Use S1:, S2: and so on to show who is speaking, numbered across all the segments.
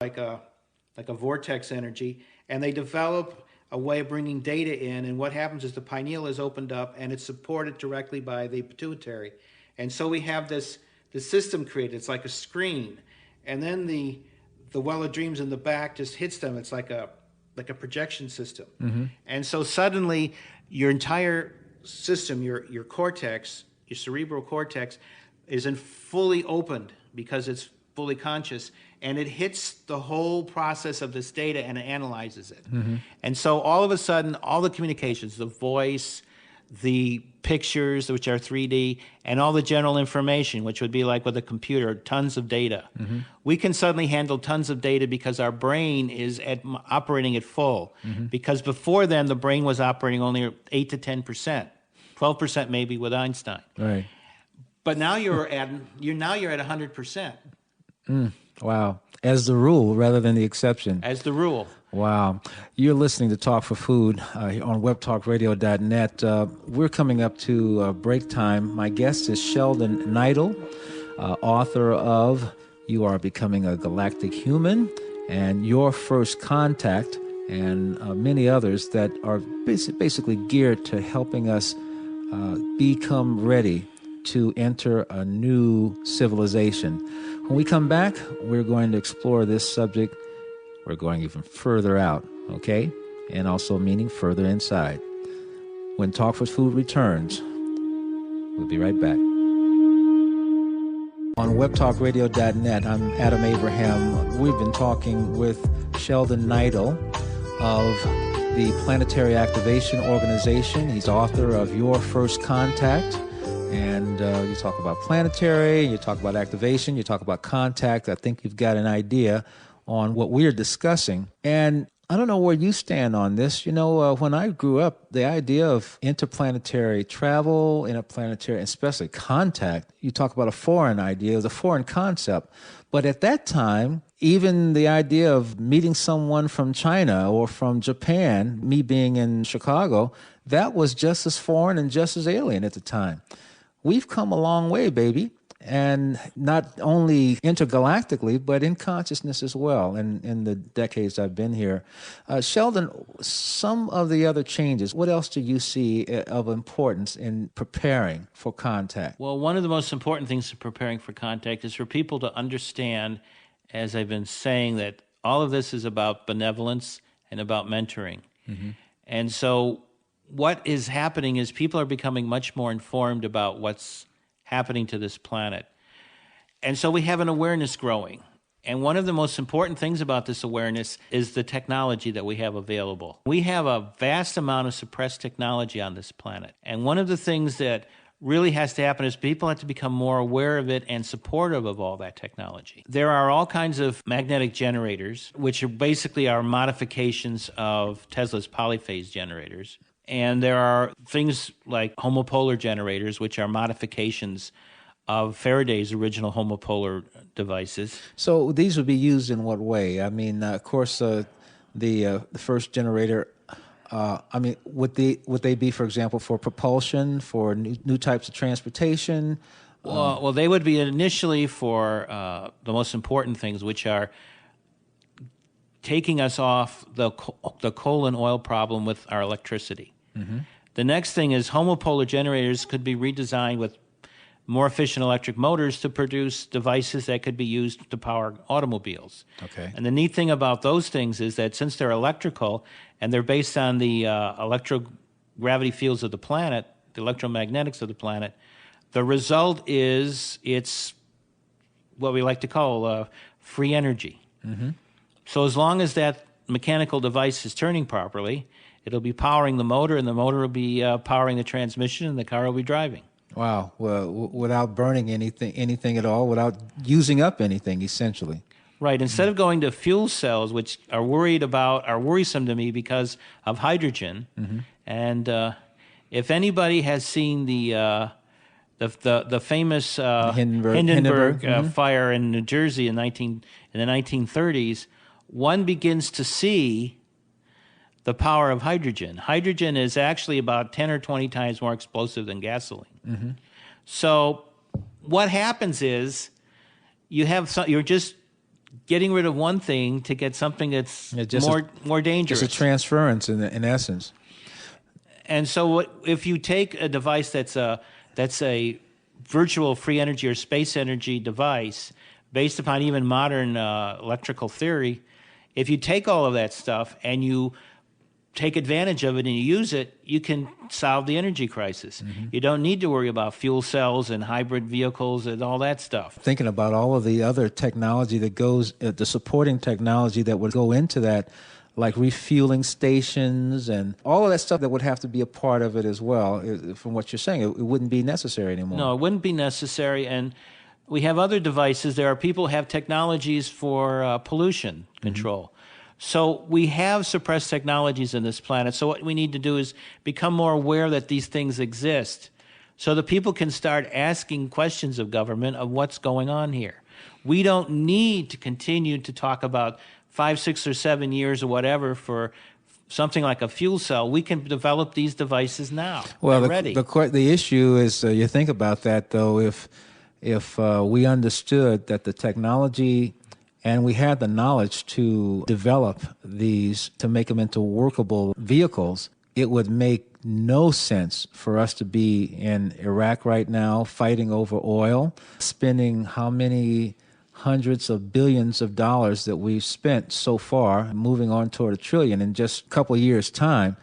S1: like a vortex energy, and they develop a way of bringing data in. And what happens is the pineal is opened up, and it's supported directly by the pituitary. And so we have the system created. It's like a screen, and then the well of dreams in the back just hits them. It's like a projection system. Mm-hmm. And so suddenly your entire system, your cortex, your cerebral cortex, is fully opened because it's fully conscious, and it hits the whole process of this data and it analyzes it. Mm-hmm. And so all of a sudden, all the communications, the voice, the pictures, which are 3D, and all the general information, which would be like with a computer, tons of data. Mm-hmm. We can suddenly handle tons of data because our brain is operating at full. Mm-hmm. Because before then, the brain was operating only 8 to 10%, 12% maybe with Einstein.
S2: Right.
S1: But now you're at 100%.
S2: Wow. As the rule rather than the exception.
S1: As the rule.
S2: Wow. You're listening to Talk for Food on webtalkradio.net. We're coming up to break time. My guest is Sheldan Nidle, author of You Are Becoming a Galactic Human and Your First Contact, and many others that are basically geared to helping us become ready to enter a new civilization. When we come back, we're going to explore this subject. We're going even further out, okay? And also meaning further inside. When Talk for Food returns, we'll be right back. On webtalkradio.net, I'm Adam Abraham. We've been talking with Sheldan Nidle of the Planetary Activation Organization. He's author of Your First Contact. And you talk about planetary, you talk about activation, you talk about contact. I think you've got an idea on what we're discussing. And I don't know where you stand on this. You know, when I grew up, the idea of interplanetary travel, interplanetary, and especially contact, you talk about a foreign idea, it was a foreign concept. But at that time, even the idea of meeting someone from China or from Japan, me being in Chicago, that was just as foreign and just as alien at the time. We've come a long way, baby, and not only intergalactically, but in consciousness as well in the decades I've been here. Sheldan, some of the other changes, what else do you see of importance in preparing for contact?
S1: Well, one of the most important things in preparing for contact is for people to understand, as I've been saying, that all of this is about benevolence and about mentoring. Mm-hmm. And so what is happening is people are becoming much more informed about what's happening to this planet. And so we have an awareness growing. And one of the most important things about this awareness is the technology that we have available. We have a vast amount of suppressed technology on this planet. And one of the things that really has to happen is people have to become more aware of it and supportive of all that technology. There are all kinds of magnetic generators, which are basically our modifications of Tesla's polyphase generators. And there are things like homopolar generators, which are modifications of Faraday's original homopolar devices.
S2: So these would be used in what way? I mean, of course, the first generator, would they be, for example, for propulsion, for new types of transportation?
S1: Well, they would be initially for the most important things, which are taking us off the coal and oil problem with our electricity. Mm-hmm. The next thing is homopolar generators could be redesigned with more efficient electric motors to produce devices that could be used to power automobiles.
S2: Okay.
S1: And the neat thing about those things is that since they're electrical and they're based on the electrogravity fields of the planet, the electromagnetics of the planet, the result is it's what we like to call free energy. Mm-hmm. So as long as that mechanical device is turning properly, it'll be powering the motor, and the motor will be powering the transmission, and the car will be driving.
S2: Wow. Well, without burning anything at all, without using up anything, essentially.
S1: Right. Instead of going to fuel cells, which are worrisome to me because of hydrogen. Mm-hmm. And if anybody has seen the famous Hindenburg fire in New Jersey in the 1930s, one begins to see the power of hydrogen. Hydrogen is actually about 10 or 20 times more explosive than gasoline. Mm-hmm. So what happens is you're just getting rid of one thing to get something that's more dangerous.
S2: It's a transference in essence.
S1: And so if you take a device that's a virtual free energy or space energy device based upon even modern electrical theory, if you take all of that stuff and you take advantage of it and you use it, you can solve the energy crisis. Mm-hmm. You don't need to worry about fuel cells and hybrid vehicles and all that stuff.
S2: Thinking about all of the other technology that goes, the supporting technology that would go into that, like refueling stations and all of that stuff that would have to be a part of it as well. From what you're saying, it wouldn't be necessary anymore.
S1: No, it wouldn't be necessary. And we have other devices. There are people who have technologies for pollution control. Mm-hmm. So we have suppressed technologies in this planet. So what we need to do is become more aware that these things exist so that people can start asking questions of government of what's going on here. We don't need to continue to talk about 5, 6, or 7 years or whatever for something like a fuel cell. We can develop these devices now.
S2: Well, the issue is, you think about that, though, if we understood that the technology and we had the knowledge to develop these, to make them into workable vehicles, it would make no sense for us to be in Iraq right now fighting over oil, spending how many hundreds of billions of dollars that we've spent so far, moving on toward $1 trillion in just a couple of years' time.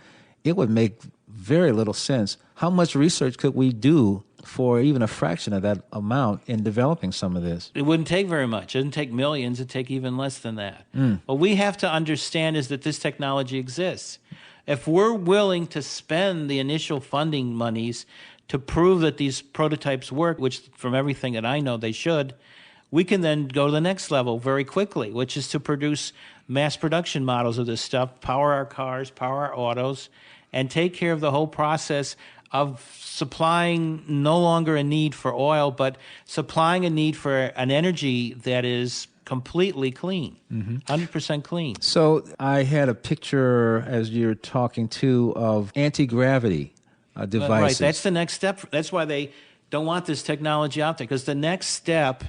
S2: It would make very little sense. How much research could we do for even a fraction of that amount in developing some of this?
S1: It wouldn't take very much. It doesn't take millions. It'd take even less than that. What we have to understand is that this technology exists. If we're willing to spend the initial funding monies to prove that these prototypes work, which from everything that I know they should, we can then go to the next level very quickly, which is to produce mass production models of this stuff, power our cars, power our autos, and take care of the whole process of supplying no longer a need for oil, but supplying a need for an energy that is completely clean, 100% clean.
S2: So I had a picture, as you're talking to, of anti-gravity devices.
S1: Right, that's the next step. That's why they don't want this technology out there, because the next step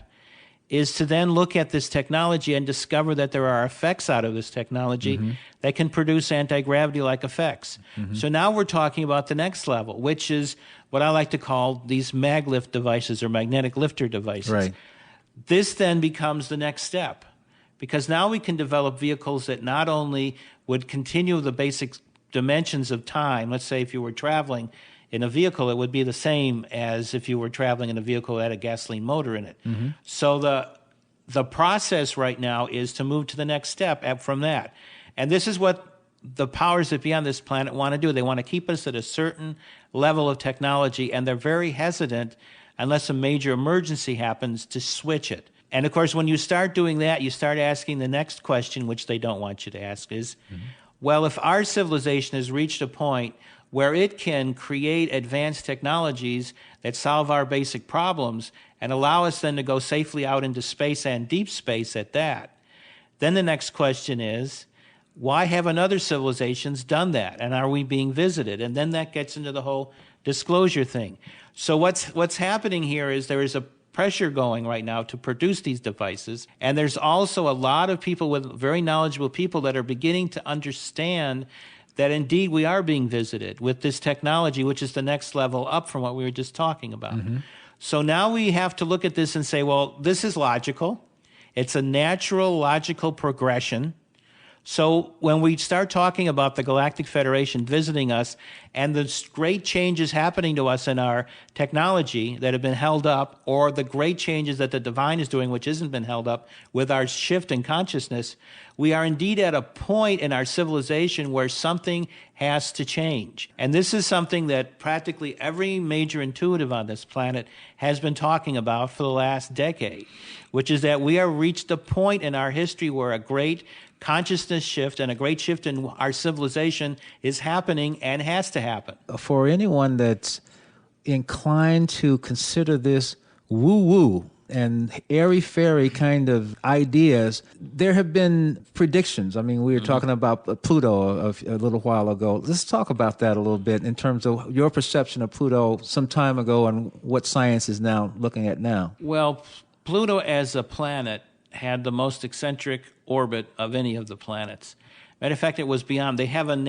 S1: is to then look at this technology and discover that there are effects out of this technology that can produce anti-gravity-like effects. So now we're talking about the next level, which is what I like to call these maglev devices or magnetic lifter devices.
S2: Right.
S1: This then becomes the next step, because now we can develop vehicles that not only would continue the basic dimensions of time. Let's say if you were traveling in a vehicle, it would be the same as if you were traveling in a vehicle that had a gasoline motor in it. So the process right now is to move to the next step from that. And this is what the powers that be on this planet want to do. They want to keep us at a certain level of technology, and they're very hesitant, unless a major emergency happens, to switch it. And of course, when you start doing that, you start asking the next question, which they don't want you to ask, is, well, if our civilization has reached a point where it can create advanced technologies that solve our basic problems and allow us then to go safely out into space and deep space at that, then the next question is, why haven't other civilizations done that? And are we being visited? And then that gets into the whole disclosure thing. So what's happening here is there is a pressure going right now to produce these devices, and there's also a lot of people, with very knowledgeable people, that are beginning to understand that indeed we are being visited with this technology, which is the next level up from what we were just talking about. So now we have to look at this and say, well, this is logical. It's a natural, logical progression. So when we start talking about the Galactic Federation visiting us and the great changes happening to us in our technology that have been held up, or the great changes that the divine is doing, which hasn't been held up with our shift in consciousness, we are indeed at a point in our civilization where something has to change. And this is something that practically every major intuitive on this planet has been talking about for the last decade, which is that we have reached a point in our history where a great consciousness shift and a great shift in our civilization is happening and has to happen.
S2: For anyone that's inclined to consider this woo-woo and airy-fairy kind of ideas, there have been predictions. I mean, we were talking about Pluto a little while ago. Let's talk about that a little bit in terms of your perception of Pluto some time ago and what science is now looking at now.
S1: Well, Pluto as a planet had the most eccentric orbit of any of the planets. Matter of fact, it was beyond. They have a